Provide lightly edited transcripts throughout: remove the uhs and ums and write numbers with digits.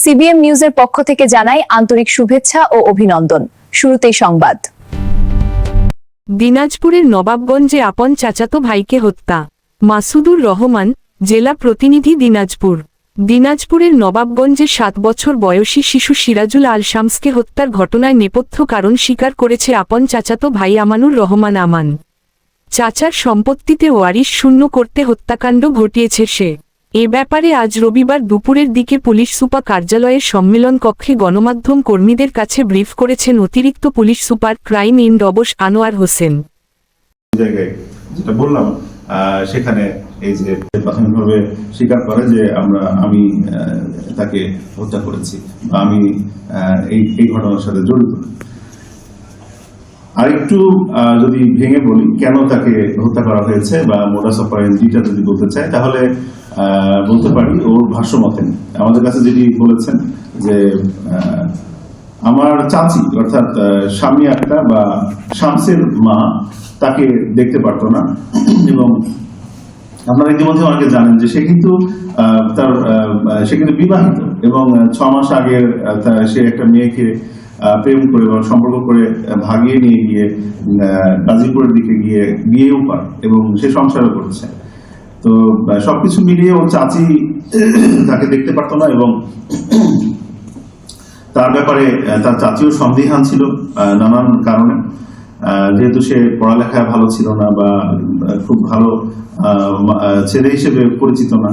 CBM নিউজের পক্ষ থেকে জানাই আন্তরিক শুভেচ্ছা ও অভিনন্দন। শুরুতেই সংবাদ। দিনাজপুরের নবাবগঞ্জে আপন চাচাতো ভাইকে হত্যা। মাসুদুর রহমান, জেলা প্রতিনিধি, দিনাজপুর। দিনাজপুরের নবাবগঞ্জে 7 বছর বয়সী শিশু সিরাজুল আল শামসকে হত্যার ঘটনায় নেপথ্য কারণ স্বীকার করেছে আপন চাচাতো ভাই আমানুর রহমান আমান। চাচার সম্পত্তিতে ওয়ারিশ শূন্য করতে হত্যাকাণ্ড ঘটিয়েছে সে। এ ব্যাপারে আজ রবিবার দুপুরের দিকে পুলিশ সুপার কার্যালয়ের সম্মেলন কক্ষে গণমাধ্যম কর্মীদের কাছে ব্রিফ করেছেন অতিরিক্ত পুলিশ সুপার ক্রাইম ইন ডবস আনোয়ার হোসেন। জায়গায় যেটা বললাম সেখানে এই যে প্রাথমিকভাবে স্বীকার করে যে আমি তাকে হত্যা করেছি বা আমি এই ঘটনার সাথে জড়িত। আরেকটু যদি ভেঙে বলি কেন তাকে হত্যা করা হয়েছে বা মোডাস অপারেন্ডিটা যদি বলতে চাই, তাহলে বলতে পারি ওর ভাষ্য মতে আমাদের কাছে যেটি বলেছেন যে আমার চাচি অর্থাৎ স্বামী একটা বা শামসের মা তাকে দেখতে পারতো না, এবং আপনারা ইতিমধ্যে অনেকে জানেন যে সে কিন্তু বিবাহিত এবং 6 মাস আগে সে একটা মেয়েকে প্রেম করে বা সম্পর্ক করে ভাগিয়ে নিয়ে গিয়ে গাজীপুরের দিকে গিয়ে বিয়েও পায় এবং সে সংসারও করেছে। তো সবকিছু মিলিয়ে ওর চাচি তাকে দেখতে পারতো না এবং তার ব্যাপারে তার চাচিও সন্দিহান ছিল নানান কারণে, যেহেতু সে পড়ালেখায় ভালো ছিল না বা খুব ভালো ছেলে হিসেবে পরিচিত না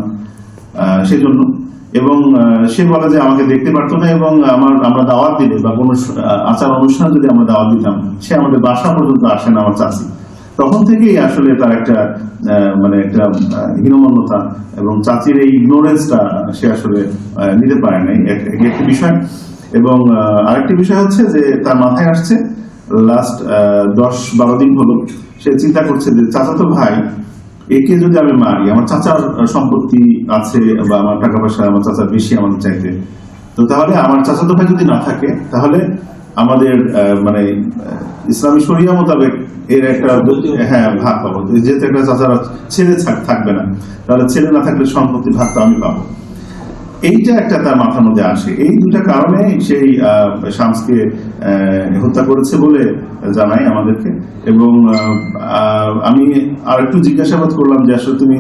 সেজন্য, এবং সে বলে যে আমাকে দেখতে পারতো না এবং আমরা দাওয়াত দিলে বা কোনো আচার অনুষ্ঠান যদি আমরা দাওয়াত দিতাম সে আমাদের বাসা পর্যন্ত আসে না আমার চাচি। তখন থেকেই আসলে তার একটা একটা হীনমন্যতা এবং চাচির এই ইগনোরেন্সটা সে আসলে নিতে পারে নাই, একটি বিষয়। এবং আরেকটি বিষয় হচ্ছে যে তার মাথায় আসছে লাস্ট 10-12 দিন হলো সে চিন্তা করছে যে চাচাতো ভাই একে যদি আমি মারি, আমার চাচার সম্পত্তি আছে বা আমার টাকা পয়সা আমার চাচার বেশি আমাদের চাইতে, তো তাহলে আমার চাচাতো ভাই যদি না থাকে তাহলে আমাদের ইসলামী শরিয়া মোতাবেক এর একটা ভাগ পাবো, যেহেতু একটা চাচার ছেলে থাকবে না, তাহলে ছেলে না থাকলে সম্পত্তির ভাগটা আমি পাবো। এইটা একটা তার মাথার মধ্যে আসে। এই দুটা কারণে সেই শামসকে হত্যা করেছে বলে জানাই আমাদেরকে। এবং আমি আরেকটু জিজ্ঞাসাবাদ করলাম যে আসলে তুমি